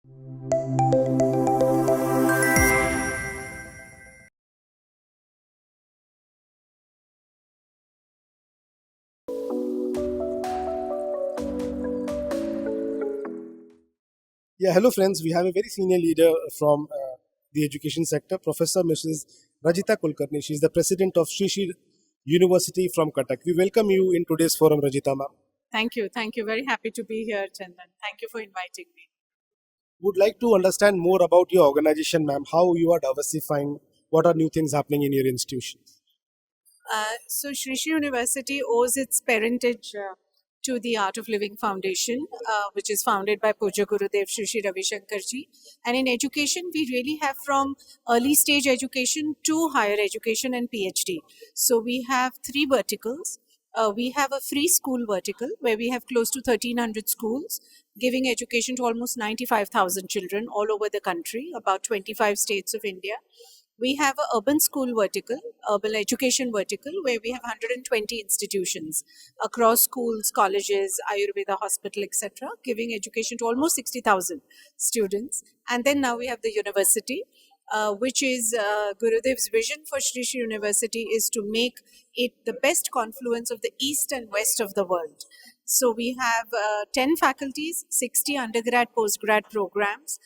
Yeah, hello friends. We have a very senior leader from the education sector, Professor Mrs. Rajita Kulkarni. She is the president of Shri Shri University from Cuttack. We welcome you in today's forum, Rajita ma'am. Thank you. Thank you. Very happy to be here, Chandan. Thank you for inviting me. Would like to understand more about your organization, ma'am. How you are diversifying? What are new things happening in your institution? So, Shri Shri University owes its parentage to the Art of Living Foundation, which is founded by Puja Gurudev Shri Shri Ravi Shankar ji. And in education, we really have from early stage education to higher education and PhD. So, we have three verticals. We have a free school vertical where we have close to 1,300 schools giving education to almost 95,000 children all over the country, about 25 states of India. We have a urban school vertical, urban education vertical, where we have 120 institutions across schools, colleges, Ayurveda hospital, etc., giving education to almost 60,000 students. And then now we have the university, which is Gurudev's vision for Shri Shri University is to make it the best confluence of the east and west of the world. So we have 10 faculties, 60 undergrad, postgrad programs,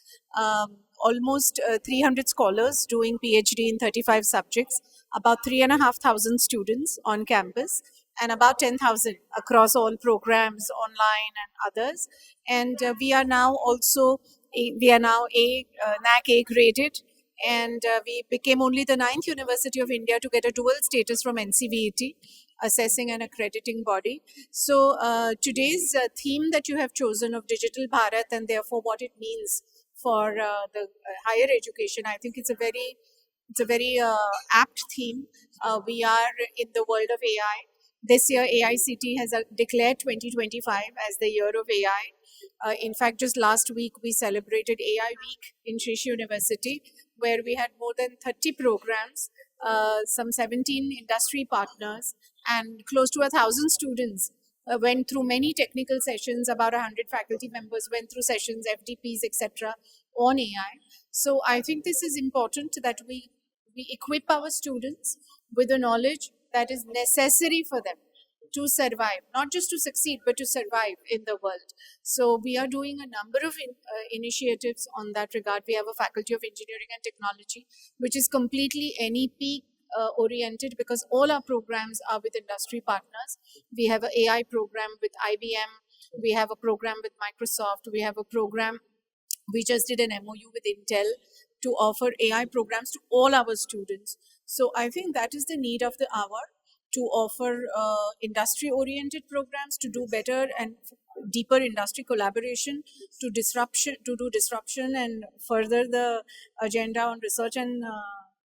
almost 300 scholars doing PhD in 35 subjects, about 3,500 students on campus, and about 10,000 across all programs, online and others. And we are now also NAC A graded, and we became only the ninth university of India to get a dual status from NCVET, assessing and accrediting body. So today's theme that you have chosen of Digital Bharat and therefore what it means for the higher education, I think it's a very apt theme. We are in the world of AI. This year, AICT has declared 2025 as the year of AI. In fact, just last week, we celebrated AI Week in Shri Shri University, where we had more than 30 programs, some 17 industry partners, and close to 1,000 students went through many technical sessions. About 100 faculty members went through sessions, FDPs, etc., on AI. So I think this is important that we equip our students with the knowledge that is necessary for them to survive, not just to succeed, but to survive in the world. So we are doing a number of initiatives on that regard. We have a Faculty of Engineering and Technology, which is completely NEP oriented because all our programs are with industry partners. We have an AI program with IBM. We have a program with Microsoft. We have a program, we just did an MOU with Intel to offer AI programs to all our students. So I think that is the need of the hour, to offer industry oriented programs to do better and deeper industry collaboration, to do disruption and further the agenda on research and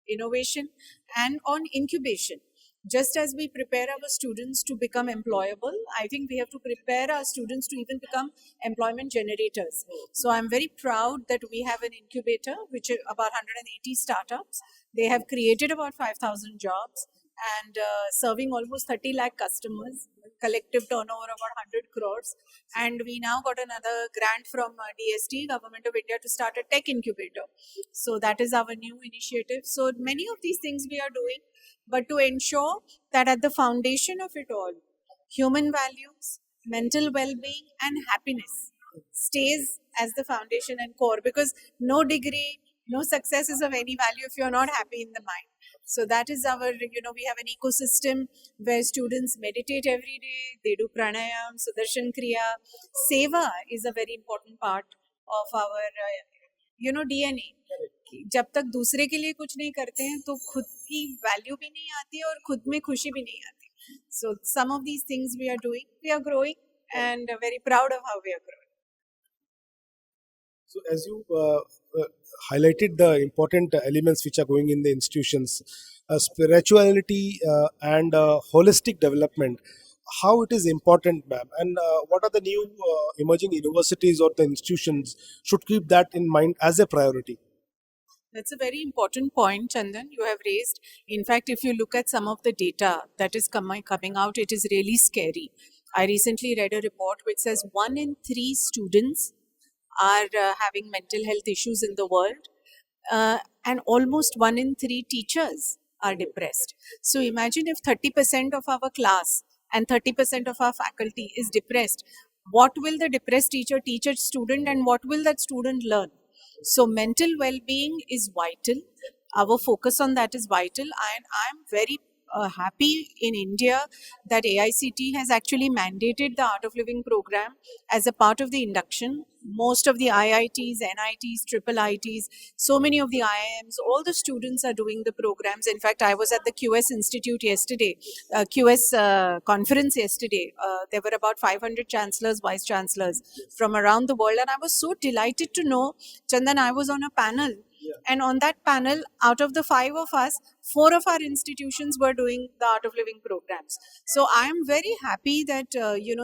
innovation, and on incubation. Just as we prepare our students to become employable, I think we have to prepare our students to even become employment generators. So I'm very proud that we have an incubator, which is about 180 startups. They have created about 5,000 jobs and serving almost 30 lakh customers, collective turnover about 100 crores. And we now got another grant from DST, Government of India, to start a tech incubator. So that is our new initiative. So many of these things we are doing, but to ensure that at the foundation of it all, human values, mental well-being and happiness stays as the foundation and core, because no degree, no success is of any value if you're not happy in the mind. So that is our, we have an ecosystem where students meditate every day, they do pranayam, sudarshan kriya. Seva is a very important part of our, DNA. जब तक दूसरे के लिए कुछ नहीं करते हैं तो खुद की वैल्यू भी नहीं आती है और खुद में खुशी भी नहीं आती. So some of these things we are doing, we are growing and very proud of how we are growing. So, as you highlighted the important elements which are going in the institutions, spirituality and holistic development, how it is important, ma'am, and what are the new emerging universities or the institutions should keep that in mind as a priority? That's a very important point, Chandan, you have raised. In fact, if you look at some of the data that is coming out, it is really scary. I recently read a report which says 1 in 3 students are having mental health issues in the world, and almost 1 in 3 teachers are depressed. So imagine if 30% of our class and 30% of our faculty is depressed. What will the depressed teacher teach a student, and what will that student learn? So mental well-being is vital. Our focus on that is vital, and I'm very happy in India that AICT has actually mandated the Art of Living program as a part of the induction. Most of the IITs, NITs, triple ITs, so many of the IIMs, all the students are doing the programs. In fact, I was at the QS Institute yesterday, QS conference yesterday. There were about 500 chancellors, vice chancellors from around the world, and I was so delighted to know, Chandan, I was on a panel, and on that panel, out of the 5 of us, 4 of our institutions were doing the Art of Living programs. So I am very happy that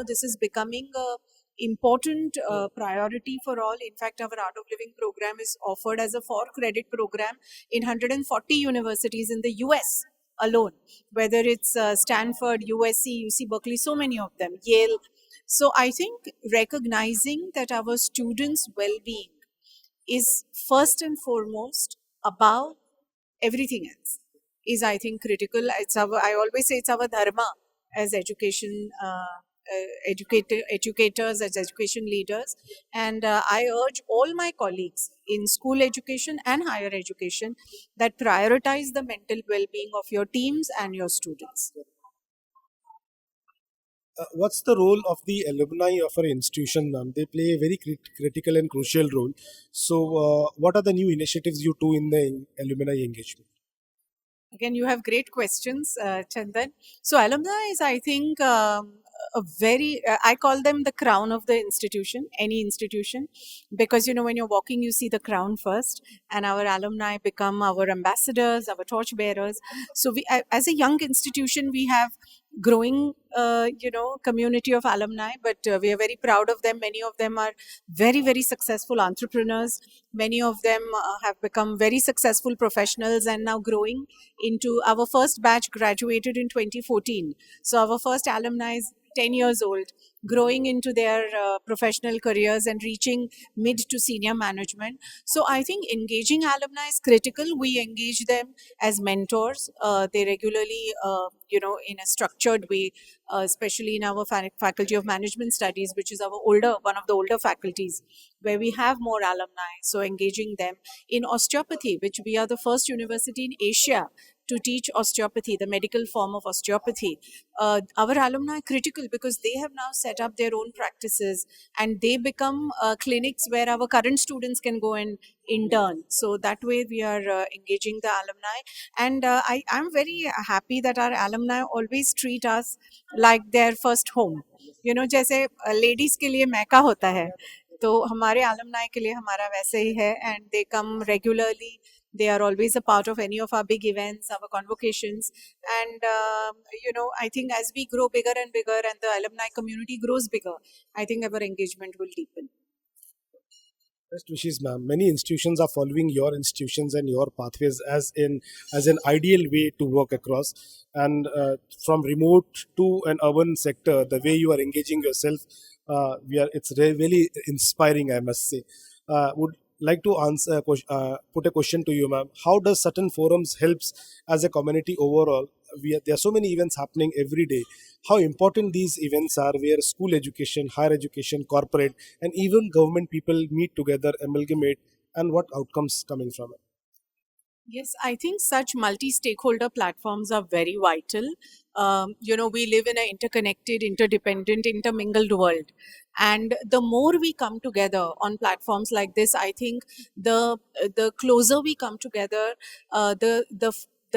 this is becoming a important priority for all. In fact, our Art of Living program is offered as a 4 credit program in 140 universities in the US alone, whether it's Stanford, USC, UC Berkeley, so many of them, Yale. So I think recognizing that our students' well-being is first and foremost above everything else is, I think, critical. It's our, I always say it's our dharma as educators, as education leaders. And I urge all my colleagues in school education and higher education that prioritize the mental well-being of your teams and your students. What's the role of the alumni of our institution, ma'am? They play a very critical and crucial role. So, what are the new initiatives you do in the alumni engagement? Again, you have great questions, Chandan. So, alumni is, I think, a very, I call them the crown of the institution, any institution, because, when you're walking, you see the crown first, and our alumni become our ambassadors, our torch bearers. So, we, as a young institution, we have growing, community of alumni, but we are very proud of them. Many of them are very, very successful entrepreneurs. Many of them have become very successful professionals and now growing into, our first batch graduated in 2014. So our first alumni is 10 years old, growing into their professional careers and reaching mid to senior management. So I think engaging alumni is critical. We engage them as mentors. They regularly, in a structured way, especially in our Faculty of Management Studies, which is our one of the older faculties, where we have more alumni. So engaging them in osteopathy, which we are the first university in Asia to teach osteopathy, the medical form of osteopathy. Our alumni are critical because they have now set up their own practices, and they become clinics where our current students can go and intern. So that way we are engaging the alumni. And I'm very happy that our alumni always treat us like their first home. जैसे ladies के लिए मैका होता है, तो हमारे alumni के लिए हमारा वैसे ही है, and they come regularly. They are always a part of any of our big events, our convocations. And, I think as we grow bigger and bigger and the alumni community grows bigger, I think our engagement will deepen. Best wishes, ma'am. Many institutions are following your institutions and your pathways as an ideal way to work across. And from remote to an urban sector, the way you are engaging yourself, it's really inspiring, I must say. Would like to answer put a question to you, ma'am. How does certain forums helps as a community overall? There are so many events happening every day. How important these events are, where school education, higher education, corporate, and even government people meet together, amalgamate, and what outcomes coming from it? Yes, I think such multi-stakeholder platforms are very vital. We live in an interconnected, interdependent, intermingled world, and the more we come together on platforms like this, I think the closer we come together, the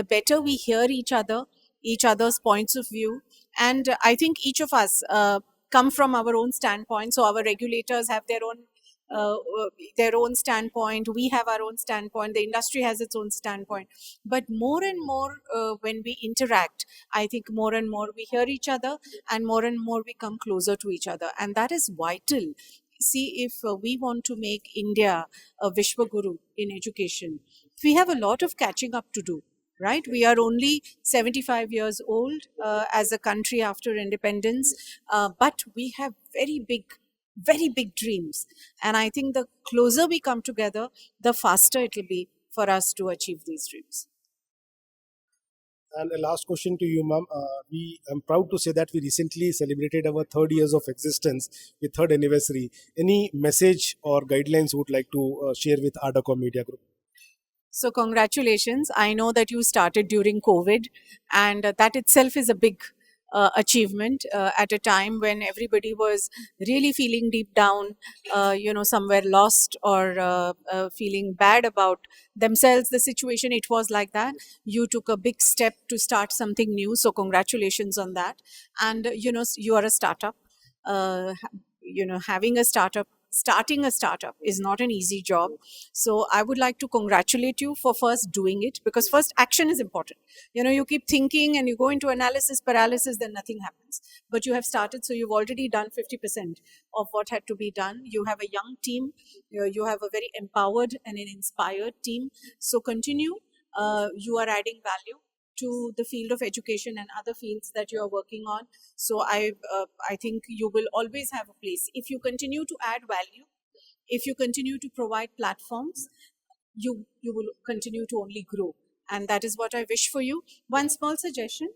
better we hear each other's points of view, and I think each of us come from our own standpoint. So our regulators have their own standpoint, we have our own standpoint, the industry has its own standpoint, but more and more when we interact, I think more and more we hear each other, and more we come closer to each other, and that is vital. See, if we want to make India a Vishwaguru in education, we have a lot of catching up to do. Right, we are only 75 years old as a country after independence, but we have very big very big dreams. And I think the closer we come together, the faster it will be for us to achieve these dreams. And a last question to you, ma'am. I'm proud to say that we recently celebrated our 3rd years of existence, with 3rd anniversary. Any message or guidelines you would like to share with Ardacom Media Group? So, congratulations. I know that you started during COVID, and that itself is a big achievement at a time when everybody was really feeling deep down, somewhere lost or feeling bad about themselves, the situation. It was like that. You took a big step to start something new. So, congratulations on that. And, you are a startup. Having a startup, starting a startup is not an easy job. So I would like to congratulate you for first doing it, because first action is important. You keep thinking and you go into analysis paralysis, then nothing happens. But you have started, so you've already done 50% of what had to be done. You have a young team, you have a very empowered and an inspired team. So continue. You are adding value to the field of education and other fields that you are working on. So I think you will always have a place if you continue to add value, if you continue to provide platforms. You will continue to only grow, and that is what I wish for you. One small suggestion: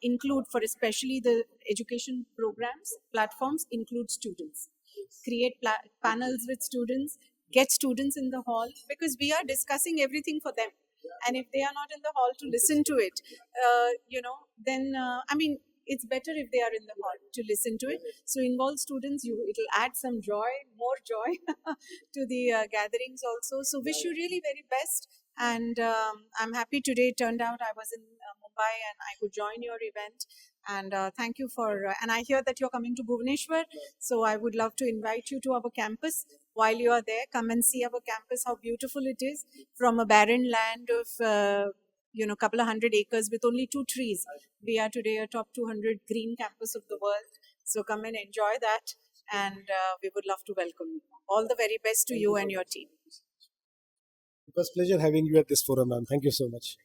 include, for especially the education programs platforms, include students, create panels with students, get students in the hall, because we are discussing everything for them. And if they are not in the hall to listen to it, then I mean, it's better if they are in the hall to listen to it. So involve students. It'll add some joy, more joy to the gatherings also. So wish you really very best. And I'm happy today it turned out I was in Mumbai and I could join your event. And thank you for. And I hear that you're coming to Bhubaneswar, so I would love to invite you to our campus. While you are there, come and see our campus, how beautiful it is, from a barren land of couple of 100 acres with only 2 trees. We are today a top 200 green campus of the world. So come and enjoy that, and we would love to welcome you. All the very best to you and your team. It was pleasure having you at this forum, ma'am. Thank you so much.